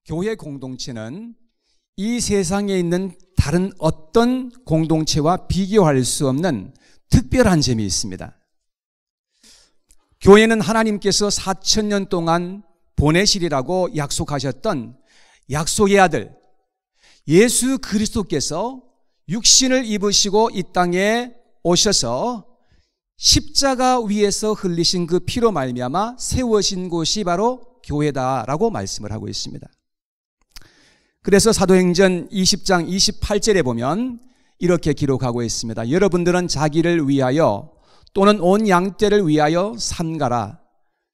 교회 공동체는 이 세상에 있는 다른 어떤 공동체와 비교할 수 없는 특별한 점이 있습니다. 교회는 하나님께서 4000년 동안 보내시리라고 약속하셨던 약속의 아들 예수 그리스도께서 육신을 입으시고 이 땅에 오셔서 십자가 위에서 흘리신 그 피로 말미암아 세워진 곳이 바로 교회다라고 말씀을 하고 있습니다. 그래서 사도행전 20장 28절에 보면 이렇게 기록하고 있습니다. 여러분들은 자기를 위하여 또는 온 양떼를 위하여 삼가라.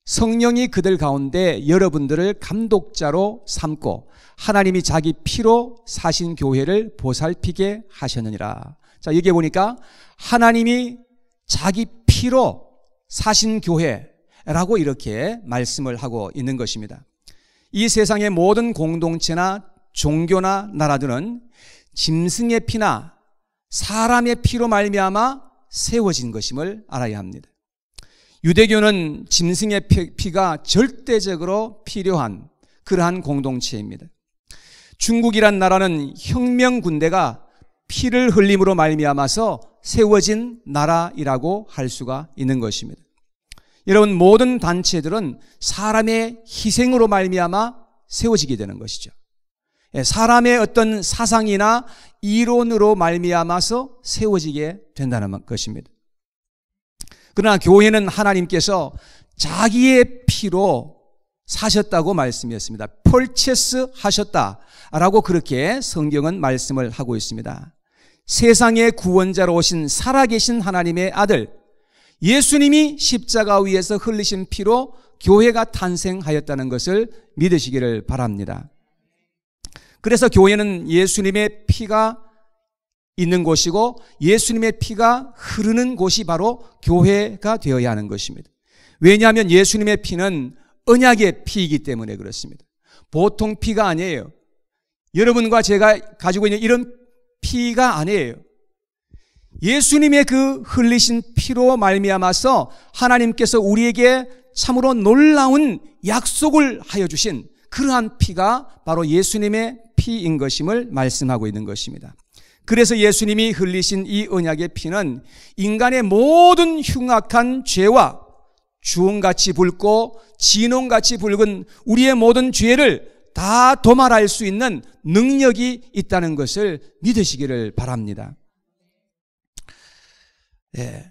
성령이 그들 가운데 여러분들을 감독자로 삼고 하나님이 자기 피로 사신 교회를 보살피게 하셨느니라. 자, 여기 보니까 하나님이 자기 피로 사신 교회라고 이렇게 말씀을 하고 있는 것입니다. 이 세상의 모든 공동체나 종교나 나라들은 짐승의 피나 사람의 피로 말미암아 세워진 것임을 알아야 합니다. 유대교는 짐승의 피가 절대적으로 필요한 그러한 공동체입니다. 중국이란 나라는 혁명 군대가 피를 흘림으로 말미암아서 세워진 나라이라고 할 수가 있는 것입니다. 여러분, 모든 단체들은 사람의 희생으로 말미암아 세워지게 되는 것이죠. 사람의 어떤 사상이나 이론으로 말미암아서 세워지게 된다는 것입니다. 그러나 교회는 하나님께서 자기의 피로 사셨다고 말씀했습니다. 펄체스 하셨다라고 그렇게 성경은 말씀을 하고 있습니다. 세상의 구원자로 오신 살아계신 하나님의 아들 예수님이 십자가 위에서 흘리신 피로 교회가 탄생하였다는 것을 믿으시기를 바랍니다. 그래서 교회는 예수님의 피가 있는 곳이고 예수님의 피가 흐르는 곳이 바로 교회가 되어야 하는 것입니다. 왜냐하면 예수님의 피는 언약의 피이기 때문에 그렇습니다. 보통 피가 아니에요. 여러분과 제가 가지고 있는 이런 피가 아니에요. 예수님의 그 흘리신 피로 말미암아서 하나님께서 우리에게 참으로 놀라운 약속을 하여 주신 그러한 피가 바로 예수님의 피인 것임을 말씀하고 있는 것입니다. 그래서 예수님이 흘리신 이 언약의 피는 인간의 모든 흉악한 죄와 주홍같이 붉고 진홍같이 붉은 우리의 모든 죄를 다 도말할 수 있는 능력이 있다는 것을 믿으시기를 바랍니다. 예,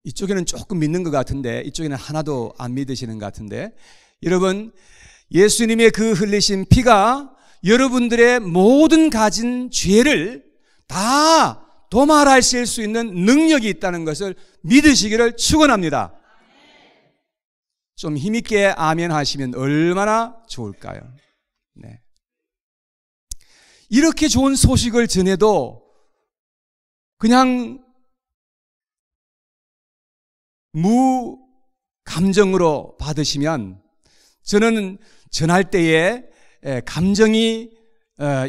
이쪽에는 조금 믿는 것 같은데 이쪽에는 하나도 안 믿으시는 것 같은데, 여러분, 예수님의 그 흘리신 피가 여러분들의 모든 가진 죄를 다 도말하실 수 있는 능력이 있다는 것을 믿으시기를 축원합니다. 좀 힘있게 아멘 하시면 얼마나 좋을까요? 네. 이렇게 좋은 소식을 전해도 그냥 무감정으로 받으시면, 저는 전할 때에 감정이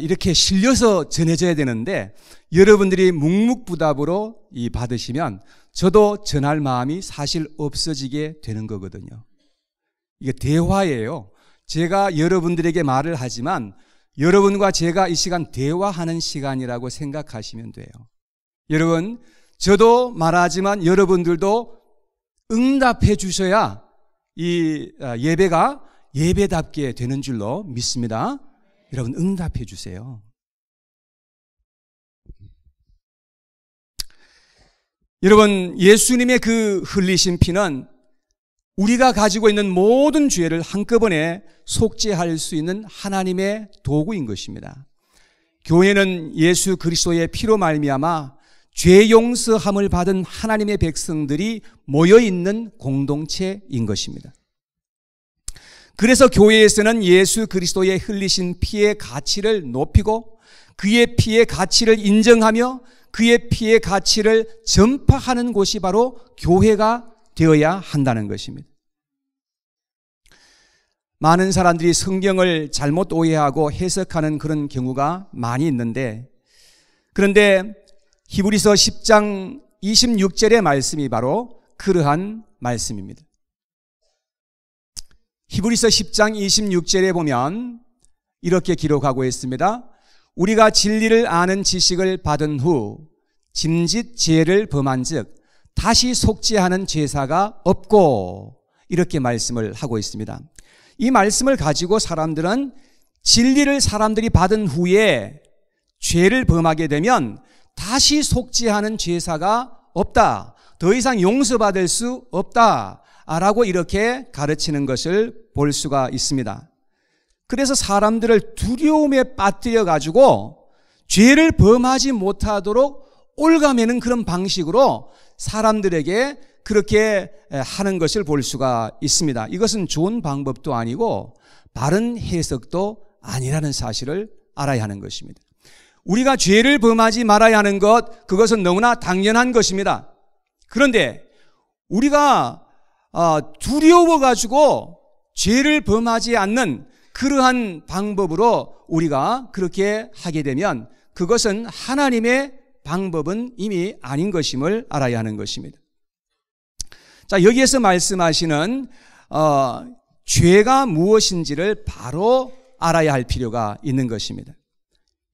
이렇게 실려서 전해져야 되는데 여러분들이 묵묵부답으로 받으시면 저도 전할 마음이 사실 없어지게 되는 거거든요. 이게 대화예요. 제가 여러분들에게 말을 하지만 여러분과 제가 이 시간 대화하는 시간이라고 생각하시면 돼요. 여러분, 저도 말하지만 여러분들도 응답해 주셔야 이 예배가 예배답게 되는 줄로 믿습니다. 여러분, 응답해 주세요. 여러분, 예수님의 그 흘리신 피는 우리가 가지고 있는 모든 죄를 한꺼번에 속죄할 수 있는 하나님의 도구인 것입니다. 교회는 예수 그리스도의 피로 말미암아 죄 용서함을 받은 하나님의 백성들이 모여있는 공동체인 것입니다. 그래서 교회에서는 예수 그리스도의 흘리신 피의 가치를 높이고 그의 피의 가치를 인정하며 그의 피의 가치를 전파하는 곳이 바로 교회가 되어야 한다는 것입니다. 많은 사람들이 성경을 잘못 오해하고 해석하는 그런 경우가 많이 있는데, 그런데 히브리서 10장 26절의 말씀이 바로 그러한 말씀입니다. 히브리서 10장 26절에 보면 이렇게 기록하고 있습니다. 우리가 진리를 아는 지식을 받은 후 짐짓 죄를 범한 즉 다시 속죄하는 제사가 없고, 이렇게 말씀을 하고 있습니다. 이 말씀을 가지고 사람들은 진리를 사람들이 받은 후에 죄를 범하게 되면 다시 속죄하는 제사가 없다, 더 이상 용서받을 수 없다 라고 이렇게 가르치는 것을 볼 수가 있습니다. 그래서 사람들을 두려움에 빠뜨려 가지고 죄를 범하지 못하도록 올가매는 그런 방식으로 사람들에게 그렇게 하는 것을 볼 수가 있습니다. 이것은 좋은 방법도 아니고 바른 해석도 아니라는 사실을 알아야 하는 것입니다. 우리가 죄를 범하지 말아야 하는 것, 그것은 너무나 당연한 것입니다. 그런데 우리가 두려워가지고 죄를 범하지 않는 그러한 방법으로 우리가 그렇게 하게 되면 그것은 하나님의 방법은 이미 아닌 것임을 알아야 하는 것입니다. 자, 여기에서 말씀하시는 죄가 무엇인지를 바로 알아야 할 필요가 있는 것입니다.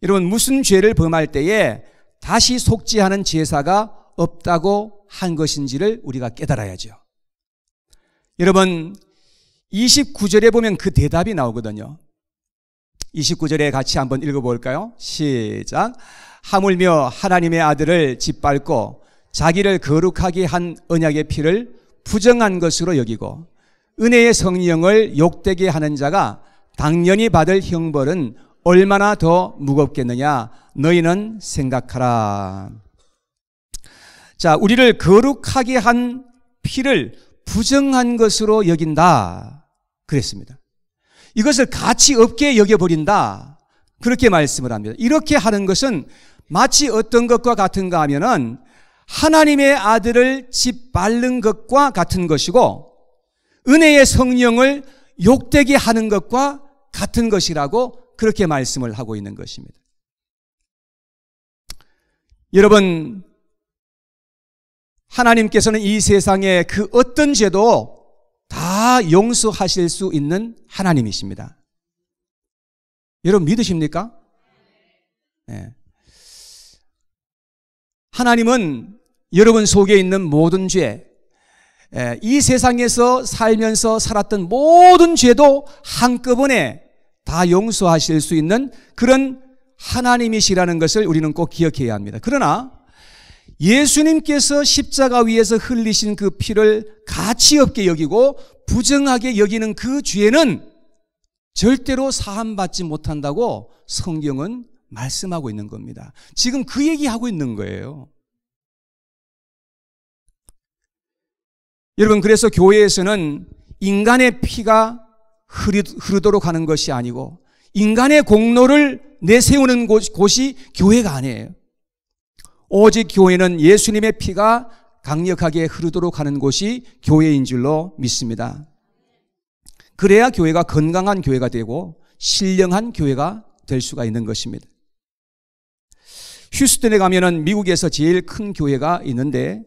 여러분, 무슨 죄를 범할 때에 다시 속죄하는 제사가 없다고 한 것인지를 우리가 깨달아야죠. 여러분, 29절에 보면 그 대답이 나오거든요. 29절에 같이 한번 읽어볼까요? 시작. 하물며 하나님의 아들을 짓밟고 자기를 거룩하게 한 언약의 피를 부정한 것으로 여기고 은혜의 성령을 욕되게 하는 자가 당연히 받을 형벌은 얼마나 더 무겁겠느냐 너희는 생각하라. 자, 우리를 거룩하게 한 피를 부정한 것으로 여긴다 그랬습니다. 이것을 가치 없게 여겨버린다, 그렇게 말씀을 합니다. 이렇게 하는 것은 마치 어떤 것과 같은가 하면은 하나님의 아들을 짓밟는 것과 같은 것이고 은혜의 성령을 욕되게 하는 것과 같은 것이라고 그렇게 말씀을 하고 있는 것입니다. 여러분, 하나님께서는 이 세상에 그 어떤 죄도 다 용서하실 수 있는 하나님이십니다. 여러분 믿으십니까? 네. 하나님은 여러분 속에 있는 모든 죄, 이 세상에서 살면서 살았던 모든 죄도 한꺼번에 다 용서하실 수 있는 그런 하나님이시라는 것을 우리는 꼭 기억해야 합니다. 그러나 예수님께서 십자가 위에서 흘리신 그 피를 가치 없게 여기고 부정하게 여기는 그 죄는 절대로 사함받지 못한다고 성경은 말씀하고 있는 겁니다. 지금 그 얘기하고 있는 거예요. 여러분, 그래서 교회에서는 인간의 피가 흐르도록 하는 것이 아니고 인간의 공로를 내세우는 곳이 교회가 아니에요. 오직 교회는 예수님의 피가 강력하게 흐르도록 하는 곳이 교회인 줄로 믿습니다. 그래야 교회가 건강한 교회가 되고 신령한 교회가 될 수가 있는 것입니다. 휴스턴에 가면은 미국에서 제일 큰 교회가 있는데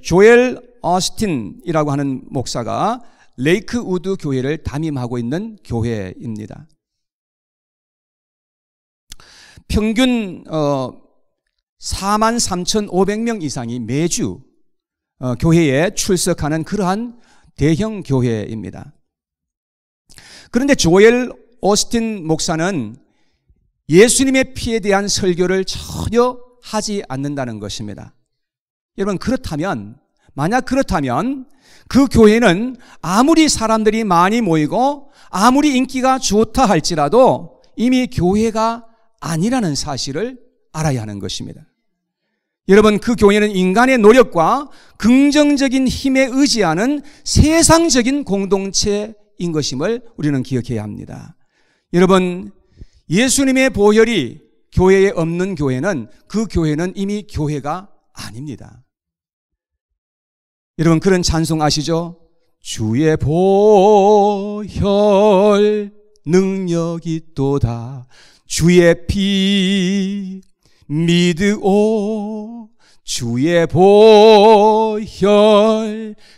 조엘 어스틴이라고 하는 목사가 레이크우드 교회를 담임하고 있는 교회입니다. 평균 43,500명 이상이 매주 교회에 출석하는 그러한 대형 교회입니다. 그런데 조엘 오스틴 목사는 예수님의 피에 대한 설교를 전혀 하지 않는다는 것입니다. 여러분, 만약 그렇다면 그 교회는 아무리 사람들이 많이 모이고 아무리 인기가 좋다 할지라도 이미 교회가 아니라는 사실을 알아야 하는 것입니다. 여러분, 그 교회는 인간의 노력과 긍정적인 힘에 의지하는 세상적인 공동체인 것임을 우리는 기억해야 합니다. 여러분, 예수님의 보혈이 교회에 없는 교회는 그 교회는 이미 교회가 아닙니다. 여러분, 그런 찬송 아시죠? 주의 보혈 능력이 있도다, 주의 피 믿으오, 주의 보혈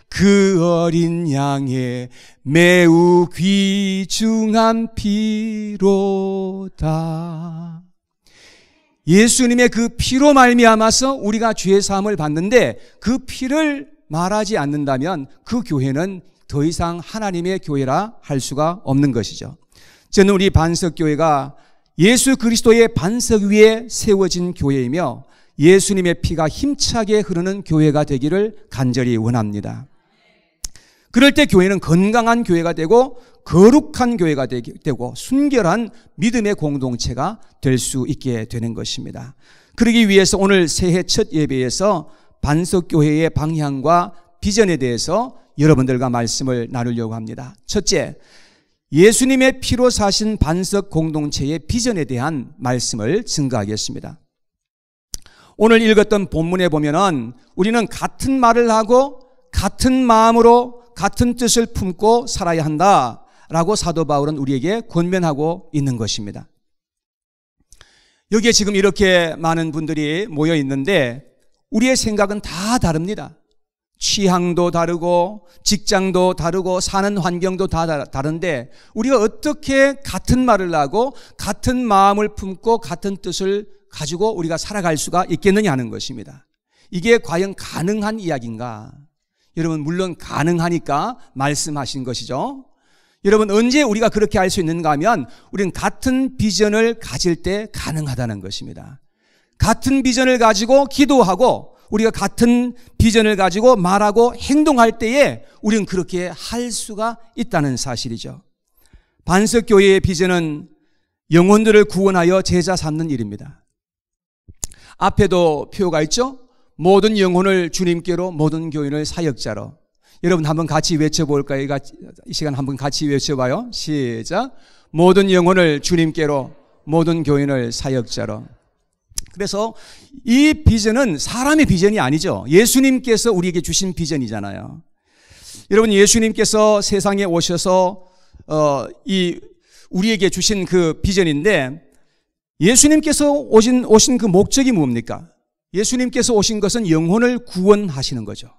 그 어린 양의 매우 귀중한 피로다. 예수님의 그 피로 말미암아서 우리가 죄 사함을 받는데 그 피를 말하지 않는다면 그 교회는 더 이상 하나님의 교회라 할 수가 없는 것이죠. 저는 우리 반석교회가 예수 그리스도의 반석 위에 세워진 교회이며 예수님의 피가 힘차게 흐르는 교회가 되기를 간절히 원합니다. 그럴 때 교회는 건강한 교회가 되고 거룩한 교회가 되고 순결한 믿음의 공동체가 될 수 있게 되는 것입니다. 그러기 위해서 오늘 새해 첫 예배에서 반석교회의 방향과 비전에 대해서 여러분들과 말씀을 나누려고 합니다. 첫째, 예수님의 피로 사신 반석 공동체의 비전에 대한 말씀을 증거하겠습니다. 오늘 읽었던 본문에 보면은 우리는 같은 말을 하고 같은 마음으로 같은 뜻을 품고 살아야 한다라고 사도 바울은 우리에게 권면하고 있는 것입니다. 여기에 지금 이렇게 많은 분들이 모여 있는데 우리의 생각은 다 다릅니다. 취향도 다르고 직장도 다르고 사는 환경도 다 다른데 우리가 어떻게 같은 말을 하고 같은 마음을 품고 같은 뜻을 가지고 우리가 살아갈 수가 있겠느냐 하는 것입니다. 이게 과연 가능한 이야기인가? 여러분, 물론 가능하니까 말씀하신 것이죠. 여러분, 언제 우리가 그렇게 할 수 있는가 하면 우리는 같은 비전을 가질 때 가능하다는 것입니다. 같은 비전을 가지고 기도하고 우리가 같은 비전을 가지고 말하고 행동할 때에 우리는 그렇게 할 수가 있다는 사실이죠. 반석교회의 비전은 영혼들을 구원하여 제자 삼는 일입니다. 앞에도 표가 있죠? 모든 영혼을 주님께로, 모든 교인을 사역자로. 여러분 한번 같이 외쳐볼까요? 이 시간 한번 같이 외쳐봐요. 시작. 모든 영혼을 주님께로, 모든 교인을 사역자로. 그래서 이 비전은 사람의 비전이 아니죠. 예수님께서 우리에게 주신 비전이잖아요. 여러분, 예수님께서 세상에 오셔서 우리에게 주신 그 비전인데 예수님께서 오신 그 목적이 뭡니까? 예수님께서 오신 것은 영혼을 구원하시는 거죠.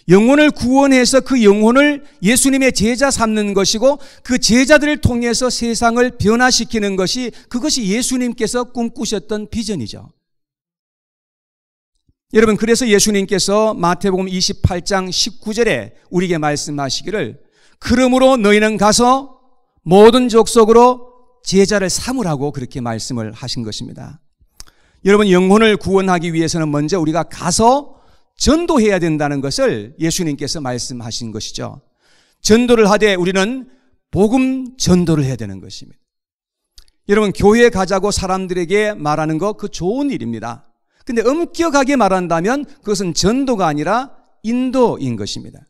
영혼을 구원해서 그 영혼을 예수님의 제자 삼는 것이고 그 제자들을 통해서 세상을 변화시키는 것이 그것이 예수님께서 꿈꾸셨던 비전이죠. 여러분, 그래서 예수님께서 마태복음 28장 19절에 우리에게 말씀하시기를 그러므로 너희는 가서 모든 족속으로 제자를 삼으라고 그렇게 말씀을 하신 것입니다. 여러분, 영혼을 구원하기 위해서는 먼저 우리가 가서 전도해야 된다는 것을 예수님께서 말씀하신 것이죠. 전도를 하되 우리는 복음 전도를 해야 되는 것입니다. 여러분, 교회에 가자고 사람들에게 말하는 거 그 좋은 일입니다. 근데 엄격하게 말한다면 그것은 전도가 아니라 인도인 것입니다.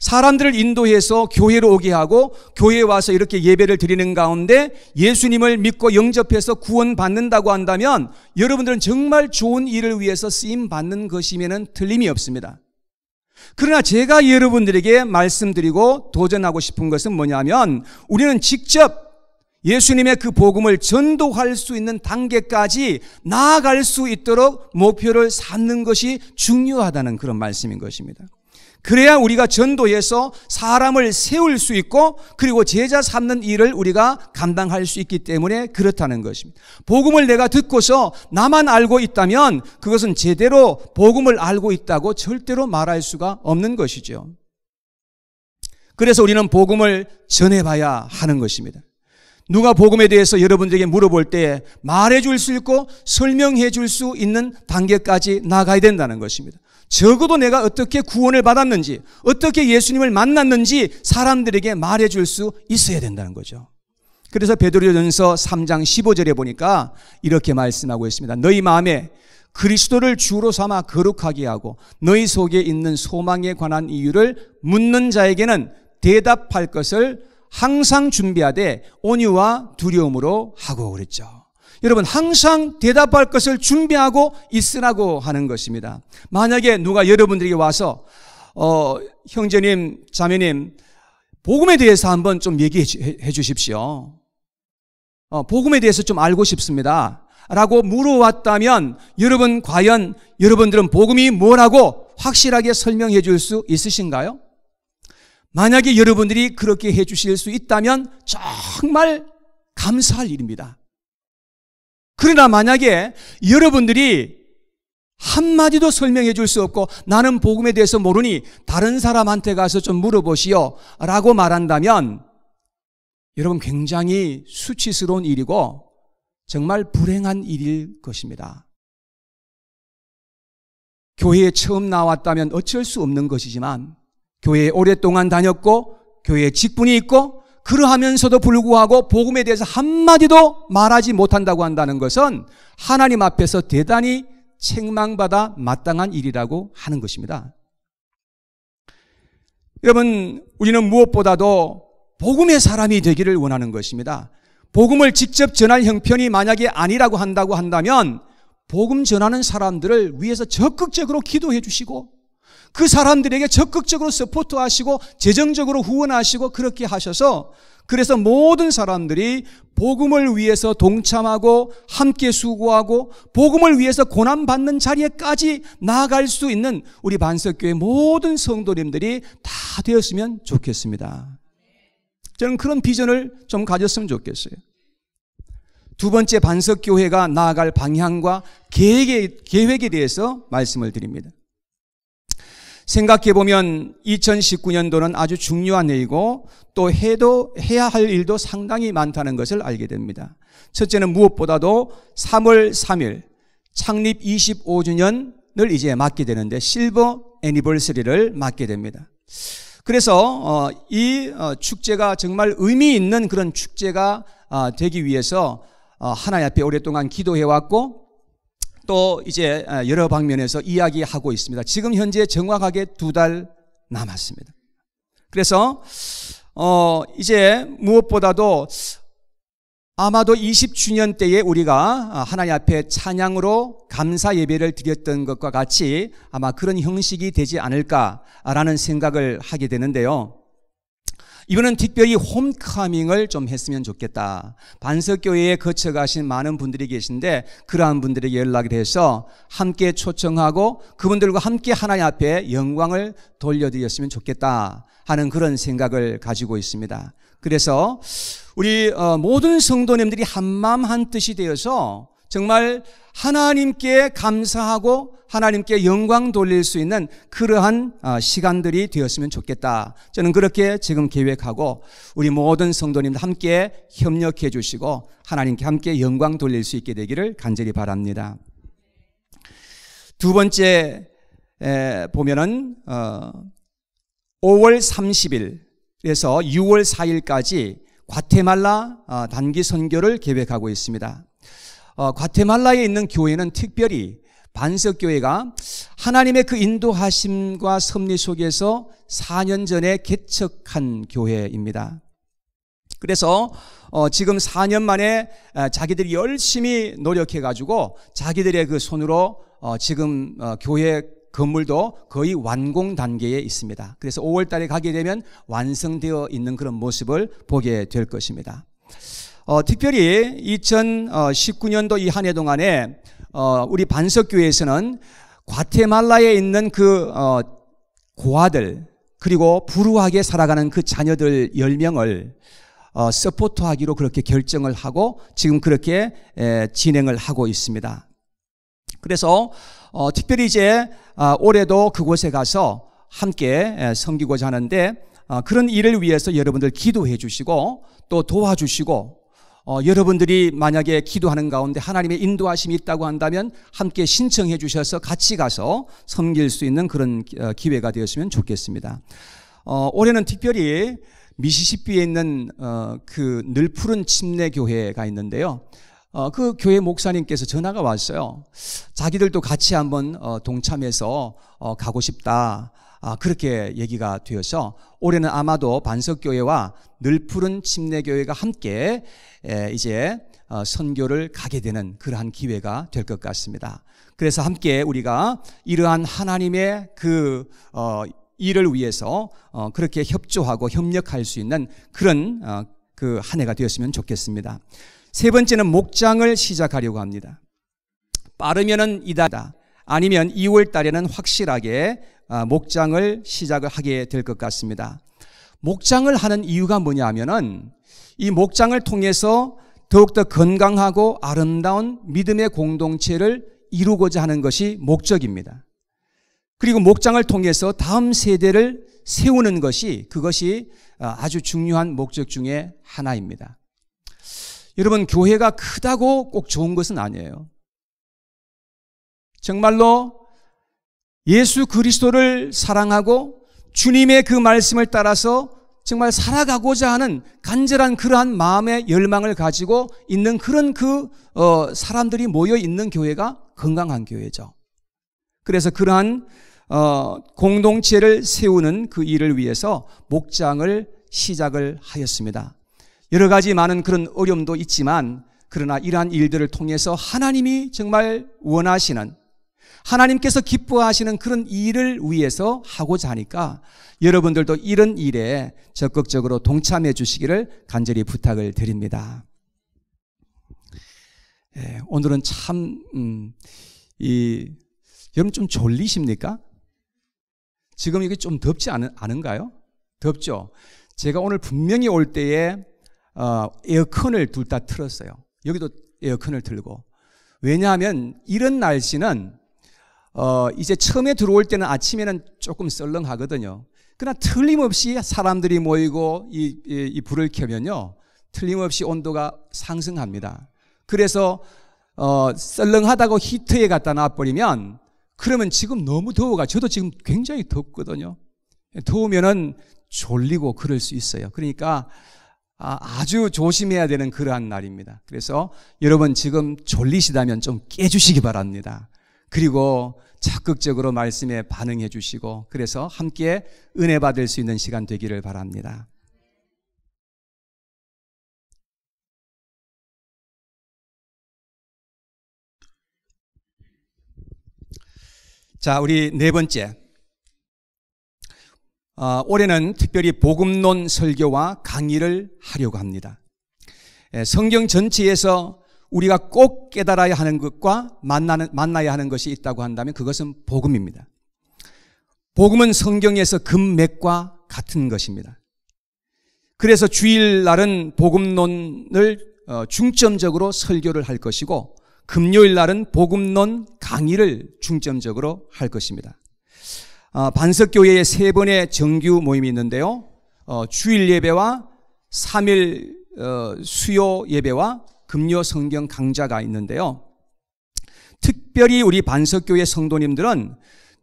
사람들을 인도해서 교회로 오게 하고 교회에 와서 이렇게 예배를 드리는 가운데 예수님을 믿고 영접해서 구원받는다고 한다면 여러분들은 정말 좋은 일을 위해서 쓰임받는 것이면은 틀림이 없습니다. 그러나 제가 여러분들에게 말씀드리고 도전하고 싶은 것은 뭐냐면 우리는 직접 예수님의 그 복음을 전도할 수 있는 단계까지 나아갈 수 있도록 목표를 삼는 것이 중요하다는 그런 말씀인 것입니다. 그래야 우리가 전도해서 사람을 세울 수 있고 그리고 제자 삼는 일을 우리가 감당할 수 있기 때문에 그렇다는 것입니다. 복음을 내가 듣고서 나만 알고 있다면 그것은 제대로 복음을 알고 있다고 절대로 말할 수가 없는 것이죠. 그래서 우리는 복음을 전해봐야 하는 것입니다. 누가 복음에 대해서 여러분들에게 물어볼 때 말해 줄 수 있고 설명해 줄 수 있는 단계까지 나가야 된다는 것입니다. 적어도 내가 어떻게 구원을 받았는지, 어떻게 예수님을 만났는지 사람들에게 말해 줄 수 있어야 된다는 거죠. 그래서 베드로전서 3장 15절에 보니까 이렇게 말씀하고 있습니다. 너희 마음에 그리스도를 주로 삼아 거룩하게 하고 너희 속에 있는 소망에 관한 이유를 묻는 자에게는 대답할 것을 항상 준비하되 온유와 두려움으로 하고 그랬죠. 여러분, 항상 대답할 것을 준비하고 있으라고 하는 것입니다. 만약에 누가 여러분들에게 와서 형제님, 자매님, 복음에 대해서 한번 좀 얘기해 주십시오. 복음에 대해서 좀 알고 싶습니다. 라고 물어왔다면 여러분 과연 여러분들은 복음이 뭐라고 확실하게 설명해 줄 수 있으신가요? 만약에 여러분들이 그렇게 해 주실 수 있다면 정말 감사할 일입니다. 그러나 만약에 여러분들이 한마디도 설명해 줄 수 없고 나는 복음에 대해서 모르니 다른 사람한테 가서 좀 물어보시오 라고 말한다면 여러분 굉장히 수치스러운 일이고 정말 불행한 일일 것입니다. 교회에 처음 나왔다면 어쩔 수 없는 것이지만 교회에 오랫동안 다녔고 교회에 직분이 있고 그러하면서도 불구하고 복음에 대해서 한마디도 말하지 못한다고 한다는 것은 하나님 앞에서 대단히 책망받아 마땅한 일이라고 하는 것입니다. 여러분, 우리는 무엇보다도 복음의 사람이 되기를 원하는 것입니다. 복음을 직접 전할 형편이 만약에 아니라고 한다고 한다면 복음 전하는 사람들을 위해서 적극적으로 기도해 주시고 그 사람들에게 적극적으로 서포트하시고 재정적으로 후원하시고 그렇게 하셔서 그래서 모든 사람들이 복음을 위해서 동참하고 함께 수고하고 복음을 위해서 고난받는 자리에까지 나아갈 수 있는 우리 반석교회 모든 성도님들이 다 되었으면 좋겠습니다. 저는 그런 비전을 좀 가졌으면 좋겠어요. 두 번째 반석교회가 나아갈 방향과 계획에 대해서 말씀을 드립니다. 생각해보면 2019년도는 아주 중요한 해이고 또 해야 할 일도 상당히 많다는 것을 알게 됩니다. 첫째는 무엇보다도 3월 3일 창립 25주년을 이제 맞게 되는데 실버 애니버서리를 맞게 됩니다. 그래서 이 축제가 정말 의미 있는 그런 축제가 되기 위해서 하나님 앞에 오랫동안 기도해왔고 또 이제 여러 방면에서 이야기하고 있습니다. 지금 현재 정확하게 2달 남았습니다. 그래서 이제 무엇보다도 아마도 20주년 때에 우리가 하나님 앞에 찬양으로 감사 예배를 드렸던 것과 같이 아마 그런 형식이 되지 않을까라는 생각을 하게 되는데요. 이번은 특별히 홈커밍을 좀 했으면 좋겠다. 반석교회에 거쳐가신 많은 분들이 계신데 그러한 분들에게 연락을 해서 함께 초청하고 그분들과 함께 하나님 앞에 영광을 돌려드렸으면 좋겠다 하는 그런 생각을 가지고 있습니다. 그래서 우리 모든 성도님들이 한마음 한뜻이 되어서 정말 하나님께 감사하고 하나님께 영광 돌릴 수 있는 그러한 시간들이 되었으면 좋겠다. 저는 그렇게 지금 계획하고 우리 모든 성도님들 함께 협력해 주시고 하나님께 함께 영광 돌릴 수 있게 되기를 간절히 바랍니다. 두 번째 보면은 5월 30일에서 6월 4일까지 과테말라 단기 선교를 계획하고 있습니다. 과테말라에 있는 교회는 특별히 반석교회가 하나님의 그 인도하심과 섭리 속에서 4년 전에 개척한 교회입니다. 그래서 지금 4년 만에 자기들이 열심히 노력해가지고 자기들의 그 손으로 지금 교회 건물도 거의 완공 단계에 있습니다. 그래서 5월 달에 가게 되면 완성되어 있는 그런 모습을 보게 될 것입니다. 특별히 2019년도 이 한 해 동안에 우리 반석교회에서는 과테말라에 있는 그 고아들 그리고 불우하게 살아가는 그 자녀들 10명을 서포트하기로 그렇게 결정을 하고 지금 그렇게 진행을 하고 있습니다. 그래서 특별히 이제 올해도 그곳에 가서 함께 섬기고자 하는데 그런 일을 위해서 여러분들 기도해 주시고 또 도와주시고 여러분들이 만약에 기도하는 가운데 하나님의 인도하심이 있다고 한다면 함께 신청해 주셔서 같이 가서 섬길 수 있는 그런 기회가 되었으면 좋겠습니다. 올해는 특별히 미시시피에 있는 그 늘 푸른 침례교회가 있는데요. 그 교회 목사님께서 전화가 왔어요. 자기들도 같이 한번 동참해서 가고 싶다. 그렇게 얘기가 되어서 올해는 아마도 반석교회와 늘푸른 침례교회가 함께 이제 선교를 가게 되는 그러한 기회가 될 것 같습니다. 그래서 함께 우리가 이러한 하나님의 그 일을 위해서 그렇게 협조하고 협력할 수 있는 그런 그 한 해가 되었으면 좋겠습니다. 세 번째는 목장을 시작하려고 합니다. 빠르면은 이달, 아니면 2월 달에는 확실하게 목장을 시작을 하게 될 것 같습니다. 목장을 하는 이유가 뭐냐 하면은 이 목장을 통해서 더욱더 건강하고 아름다운 믿음의 공동체를 이루고자 하는 것이 목적입니다. 그리고 목장을 통해서 다음 세대를 세우는 것이 그것이 아주 중요한 목적 중에 하나입니다. 여러분, 교회가 크다고 꼭 좋은 것은 아니에요. 정말로 예수 그리스도를 사랑하고 주님의 그 말씀을 따라서 정말 살아가고자 하는 간절한 그러한 마음의 열망을 가지고 있는 그런 사람들이 모여 있는 교회가 건강한 교회죠. 그래서 그러한 공동체를 세우는 그 일을 위해서 목장을 시작을 하였습니다. 여러 가지 많은 그런 어려움도 있지만 그러나 이러한 일들을 통해서 하나님이 정말 원하시는, 하나님께서 기뻐하시는 그런 일을 위해서 하고자 하니까 여러분들도 이런 일에 적극적으로 동참해 주시기를 간절히 부탁을 드립니다. 오늘은 참 여러분 좀 졸리십니까? 지금 이게 좀 덥지 않은가요? 덥죠? 제가 오늘 분명히 올 때에 에어컨을 둘 다 틀었어요. 여기도 에어컨을 틀고. 왜냐하면 이런 날씨는 이제 처음에 들어올 때는 아침에는 조금 썰렁하거든요. 그러나 틀림없이 사람들이 모이고 이 불을 켜면요, 틀림없이 온도가 상승합니다. 그래서 썰렁하다고 히터에 갖다 놔버리면 그러면 지금 너무 더워가, 저도 지금 굉장히 덥거든요. 더우면은 졸리고 그럴 수 있어요. 그러니까 아주 조심해야 되는 그러한 날입니다. 그래서 여러분 지금 졸리시다면 좀 깨주시기 바랍니다. 그리고 적극적으로 말씀에 반응해 주시고, 그래서 함께 은혜 받을 수 있는 시간 되기를 바랍니다. 자, 우리 네 번째. 올해는 특별히 복음론 설교와 강의를 하려고 합니다. 성경 전체에서 우리가 꼭 깨달아야 하는 것과 만나야 하는 것이 있다고 한다면 그것은 복음입니다. 복음은 성경에서 금맥과 같은 것입니다. 그래서 주일날은 복음론을 중점적으로 설교를 할 것이고, 금요일날은 복음론 강의를 중점적으로 할 것입니다. 반석교회에 3번의 정규 모임이 있는데요. 주일 예배와 3일 수요 예배와 금요 성경 강좌가 있는데요. 특별히 우리 반석교회 성도님들은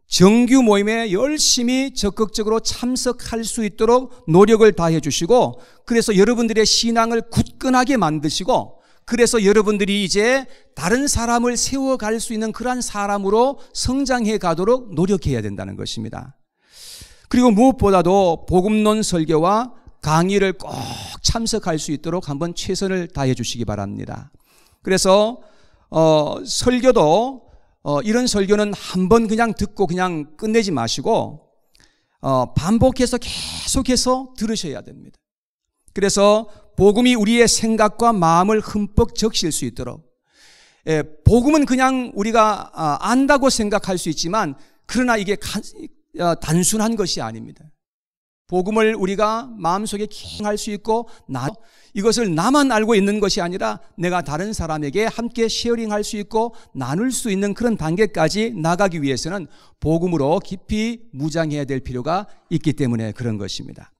정규 모임에 열심히 적극적으로 참석할 수 있도록 노력을 다해 주시고, 그래서 여러분들의 신앙을 굳건하게 만드시고, 그래서 여러분들이 이제 다른 사람을 세워갈 수 있는 그러한 사람으로 성장해 가도록 노력해야 된다는 것입니다. 그리고 무엇보다도 복음론 설교와 강의를 꼭 참석할 수 있도록 한번 최선을 다해 주시기 바랍니다. 그래서 설교도 이런 설교는 한번 그냥 듣고 그냥 끝내지 마시고 반복해서 계속해서 들으셔야 됩니다. 그래서 복음이 우리의 생각과 마음을 흠뻑 적실 수 있도록, 복음은 그냥 우리가 안다고 생각할 수 있지만 그러나 이게 단순한 것이 아닙니다. 복음을 우리가 마음속에 기억할 수 있고, 이것을 나만 알고 있는 것이 아니라 내가 다른 사람에게 함께 쉐어링할 수 있고 나눌 수 있는 그런 단계까지 나가기 위해서는 복음으로 깊이 무장해야 될 필요가 있기 때문에 그런 것입니다.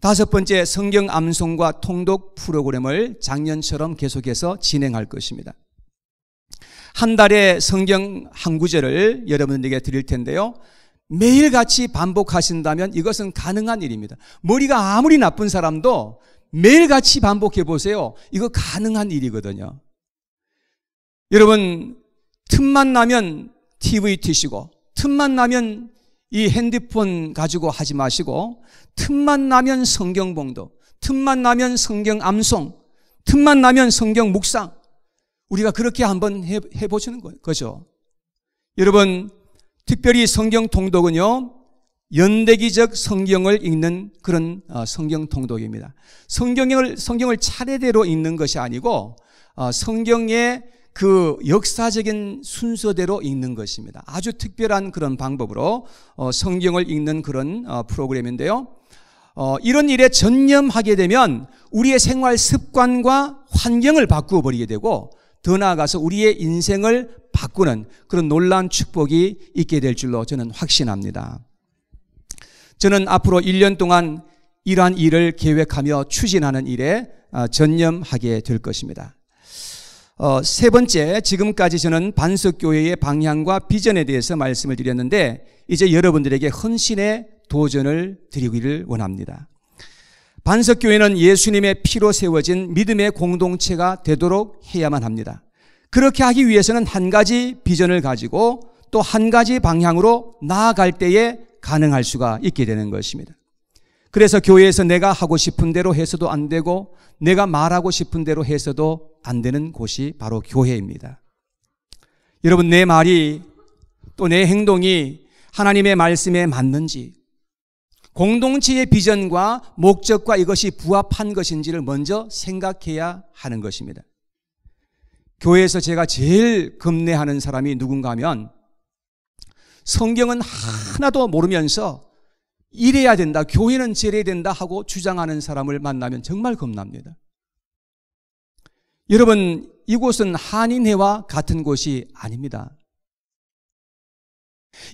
5번째, 성경 암송과 통독 프로그램을 작년처럼 계속해서 진행할 것입니다. 한 달에 성경 한 구절을 여러분들에게 드릴 텐데요. 매일같이 반복하신다면 이것은 가능한 일입니다. 머리가 아무리 나쁜 사람도 매일같이 반복해 보세요. 이거 가능한 일이거든요. 여러분, 틈만 나면 TV 트시고, 틈만 나면 이 핸드폰 가지고 하지 마시고, 틈만 나면 성경 봉독, 틈만 나면 성경 암송, 틈만 나면 성경 묵상, 우리가 그렇게 한번 해보시는 거죠. 여러분, 특별히 성경 통독은요, 연대기적 성경을 읽는 그런 성경 통독입니다. 성경을 차례대로 읽는 것이 아니고 성경의 그 역사적인 순서대로 읽는 것입니다. 아주 특별한 그런 방법으로 성경을 읽는 그런 프로그램인데요. 이런 일에 전념하게 되면 우리의 생활 습관과 환경을 바꾸어 버리게 되고 더 나아가서 우리의 인생을 바꾸는 그런 놀라운 축복이 있게 될 줄로 저는 확신합니다. 저는 앞으로 1년 동안 이러한 일을 계획하며 추진하는 일에 전념하게 될 것입니다. 세 번째, 지금까지 저는 반석교회의 방향과 비전에 대해서 말씀을 드렸는데 이제 여러분들에게 헌신의 도전을 드리기를 원합니다. 반석교회는 예수님의 피로 세워진 믿음의 공동체가 되도록 해야만 합니다. 그렇게 하기 위해서는 한 가지 비전을 가지고 또 한 가지 방향으로 나아갈 때에 가능할 수가 있게 되는 것입니다. 그래서 교회에서 내가 하고 싶은 대로 해서도 안 되고 내가 말하고 싶은 대로 해서도 안 되는 곳이 바로 교회입니다. 여러분, 내 말이 또 내 행동이 하나님의 말씀에 맞는지, 공동체의 비전과 목적과 이것이 부합한 것인지를 먼저 생각해야 하는 것입니다. 교회에서 제가 제일 겁내하는 사람이 누군가 하면 성경은 하나도 모르면서 이래야 된다, 교회는 저래야 된다 하고 주장하는 사람을 만나면 정말 겁납니다. 여러분, 이곳은 한인회와 같은 곳이 아닙니다.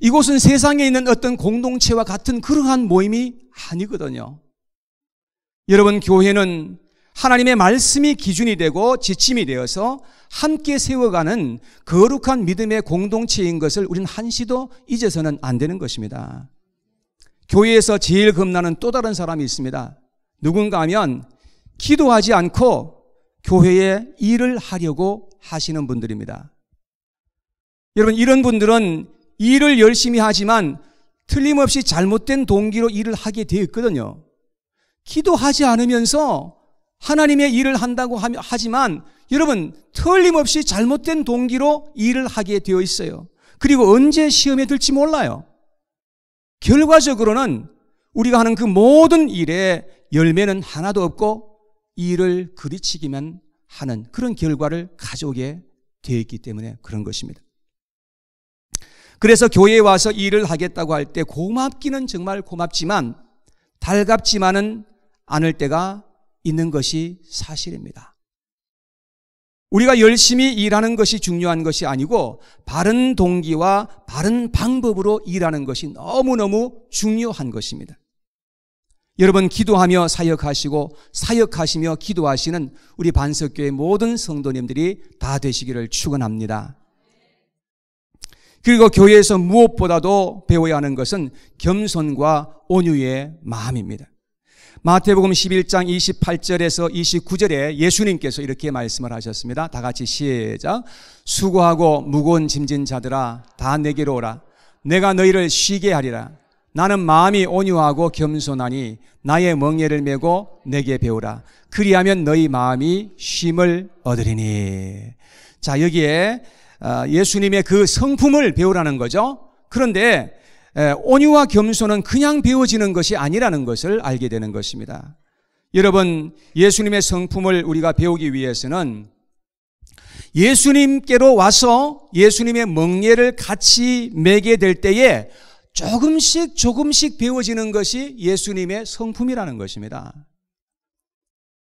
이곳은 세상에 있는 어떤 공동체와 같은 그러한 모임이 아니거든요. 여러분, 교회는 하나님의 말씀이 기준이 되고 지침이 되어서 함께 세워가는 거룩한 믿음의 공동체인 것을 우리는 한시도 잊어서는 안 되는 것입니다. 교회에서 제일 겁나는 또 다른 사람이 있습니다. 누군가 하면 기도하지 않고 교회에 일을 하려고 하시는 분들입니다. 여러분, 이런 분들은 일을 열심히 하지만 틀림없이 잘못된 동기로 일을 하게 되어 있거든요. 기도하지 않으면서 하나님의 일을 한다고 하지만 여러분, 틀림없이 잘못된 동기로 일을 하게 되어 있어요. 그리고 언제 시험에 들지 몰라요. 결과적으로는 우리가 하는 그 모든 일에 열매는 하나도 없고 일을 그르치기만 하는 그런 결과를 가져오게 되어 있기 때문에 그런 것입니다. 그래서 교회에 와서 일을 하겠다고 할 때 고맙기는 정말 고맙지만 달갑지만은 않을 때가 있는 것이 사실입니다. 우리가 열심히 일하는 것이 중요한 것이 아니고 바른 동기와 바른 방법으로 일하는 것이 너무너무 중요한 것입니다. 여러분, 기도하며 사역하시고 사역하시며 기도하시는 우리 반석교회 모든 성도님들이 다 되시기를 축원합니다. 그리고 교회에서 무엇보다도 배워야 하는 것은 겸손과 온유의 마음입니다. 마태복음 11장 28절에서 29절에 예수님께서 이렇게 말씀을 하셨습니다. 다 같이 시작. 수고하고 무거운 짐진 자들아 다 내게로 오라. 내가 너희를 쉬게 하리라. 나는 마음이 온유하고 겸손하니 나의 멍에를 메고 내게 배우라. 그리하면 너희 마음이 쉼을 얻으리니. 자, 여기에 예수님의 그 성품을 배우라는 거죠. 그런데 온유와 겸손은 그냥 배워지는 것이 아니라는 것을 알게 되는 것입니다. 여러분, 예수님의 성품을 우리가 배우기 위해서는 예수님께로 와서 예수님의 멍에를 같이 매게 될 때에 조금씩 배워지는 것이 예수님의 성품이라는 것입니다.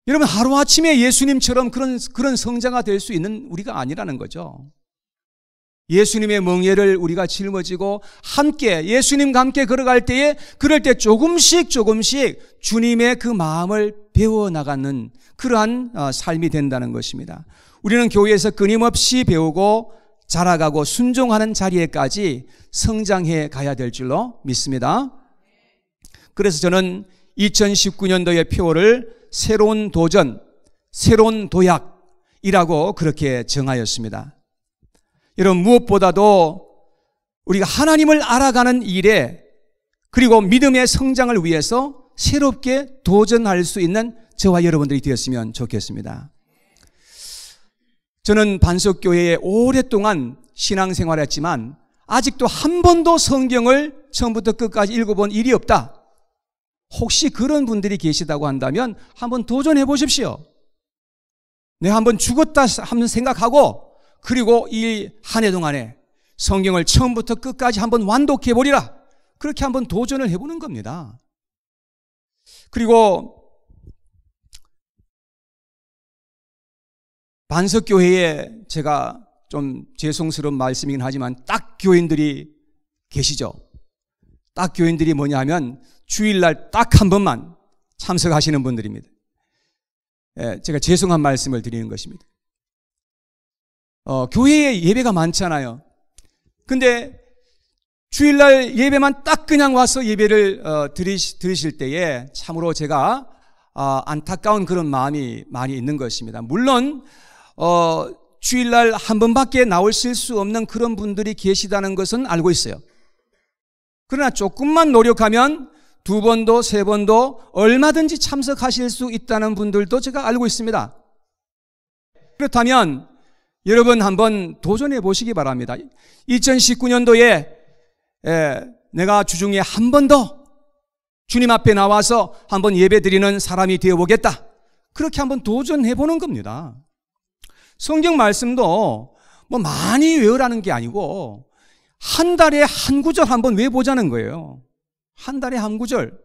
여러분, 하루아침에 예수님처럼 그런 성자가 될 수 있는 우리가 아니라는 거죠. 예수님의 멍에를 우리가 짊어지고 함께 예수님과 함께 걸어갈 때에 그럴 때 조금씩 주님의 그 마음을 배워나가는 그러한 삶이 된다는 것입니다. 우리는 교회에서 끊임없이 배우고 자라가고 순종하는 자리에까지 성장해 가야 될 줄로 믿습니다. 그래서 저는 2019년도의 표어를 새로운 도전, 새로운 도약이라고 그렇게 정하였습니다. 여러분, 무엇보다도 우리가 하나님을 알아가는 일에 그리고 믿음의 성장을 위해서 새롭게 도전할 수 있는 저와 여러분들이 되었으면 좋겠습니다. 저는 반석교회에 오랫동안 신앙생활을 했지만 아직도 한 번도 성경을 처음부터 끝까지 읽어본 일이 없다. 혹시 그런 분들이 계시다고 한다면 한번 도전해 보십시오. 내가 한번 죽었다 한번 생각하고 그리고 이 한 해 동안에 성경을 처음부터 끝까지 한번 완독해 보리라. 그렇게 한번 도전을 해보는 겁니다. 그리고 반석교회에 제가 좀 죄송스러운 말씀이긴 하지만 딱 교인들이 계시죠. 딱 교인들이 뭐냐 하면 주일날 딱 한 번만 참석하시는 분들입니다. 제가 죄송한 말씀을 드리는 것입니다. 교회에 예배가 많잖아요. 근데 주일날 예배만 딱 그냥 와서 예배를 드리실 때에 참으로 제가 안타까운 그런 마음이 많이 있는 것입니다. 물론 주일날 한 번밖에 나오실 수 없는 그런 분들이 계시다는 것은 알고 있어요. 그러나 조금만 노력하면 두 번도 세 번도 얼마든지 참석하실 수 있다는 분들도 제가 알고 있습니다. 그렇다면 여러분 한번 도전해 보시기 바랍니다. 2019년도에 내가 주중에 한 번 더 주님 앞에 나와서 한번 예배 드리는 사람이 되어보겠다. 그렇게 한번 도전해 보는 겁니다. 성경 말씀도 뭐 많이 외우라는 게 아니고 한 달에 한 구절 한번 외워보자는 거예요. 한 달에 한 구절.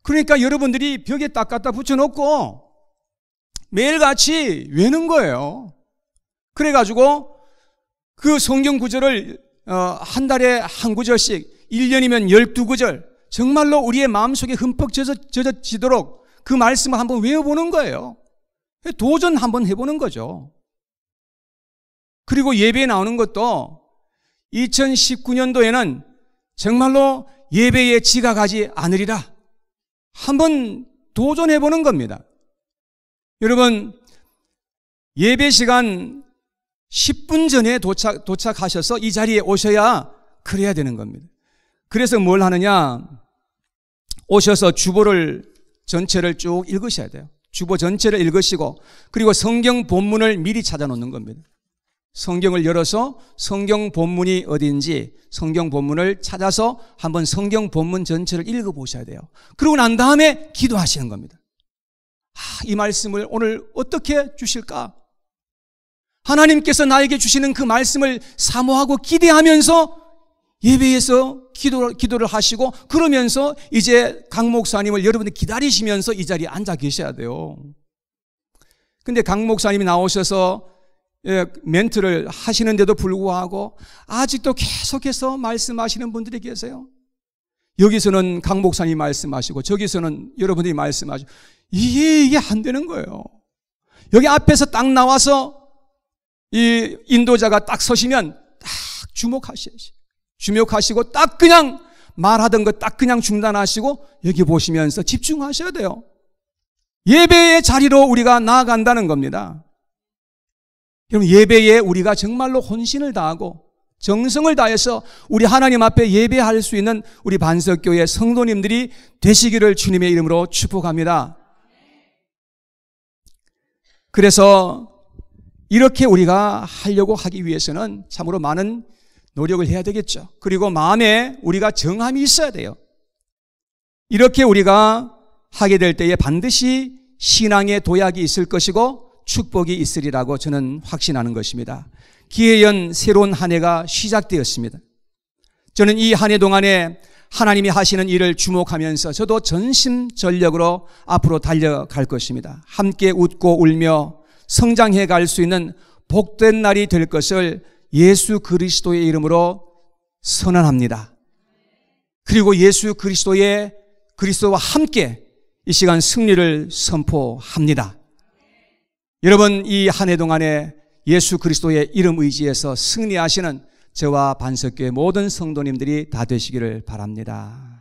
그러니까 여러분들이 벽에 딱 갖다 붙여놓고 매일같이 외우는 거예요. 그래가지고 그 성경 구절을 한 달에 한 구절씩 1년이면 12구절 정말로 우리의 마음속에 흠뻑 젖어지도록 그 말씀을 한번 외워보는 거예요. 도전 한번 해보는 거죠. 그리고 예배에 나오는 것도 2019년도에는 정말로 예배에 지각하지 않으리라. 한번 도전해보는 겁니다. 여러분, 예배 시간 10분 전에 도착하셔서 이 자리에 오셔야 그래야 되는 겁니다. 그래서 뭘 하느냐? 오셔서 주보를 전체를 쭉 읽으셔야 돼요. 주보 전체를 읽으시고 그리고 성경 본문을 미리 찾아놓는 겁니다. 성경을 열어서 성경 본문이 어딘지 성경 본문을 찾아서 한번 성경 본문 전체를 읽어보셔야 돼요. 그러고 난 다음에 기도하시는 겁니다. 이 말씀을 오늘 어떻게 주실까? 하나님께서 나에게 주시는 그 말씀을 사모하고 기대하면서 예배에서 기도를 하시고 그러면서 이제 강 목사님을 여러분들 기다리시면서 이 자리에 앉아 계셔야 돼요. 근데 강 목사님이 나오셔서 멘트를 하시는데도 불구하고 아직도 계속해서 말씀하시는 분들이 계세요. 여기서는 강 목사님이 말씀하시고 저기서는 여러분들이 말씀하시고 이게 안 되는 거예요. 여기 앞에서 딱 나와서 이 인도자가 딱 서시면 딱 주목하셔야지. 주목하시고 딱 그냥 말하던 거 딱 그냥 중단하시고 여기 보시면서 집중하셔야 돼요. 예배의 자리로 우리가 나아간다는 겁니다. 여러분, 예배에 우리가 정말로 혼신을 다하고 정성을 다해서 우리 하나님 앞에 예배할 수 있는 우리 반석교회 성도님들이 되시기를 주님의 이름으로 축복합니다. 그래서 이렇게 우리가 하려고 하기 위해서는 참으로 많은 노력을 해야 되겠죠. 그리고 마음에 우리가 정함이 있어야 돼요. 이렇게 우리가 하게 될 때에 반드시 신앙의 도약이 있을 것이고 축복이 있으리라고 저는 확신하는 것입니다. 기해연 새로운 한 해가 시작되었습니다. 저는 이 한 해 동안에 하나님이 하시는 일을 주목하면서 저도 전심전력으로 앞으로 달려갈 것입니다. 함께 웃고 울며 성장해 갈 수 있는 복된 날이 될 것을 예수 그리스도의 이름으로 선언합니다. 그리고 예수 그리스도와 함께 이 시간 승리를 선포합니다. 여러분, 이 한 해 동안에 예수 그리스도의 이름 의지에서 승리하시는 저와 반석교회 모든 성도님들이 다 되시기를 바랍니다.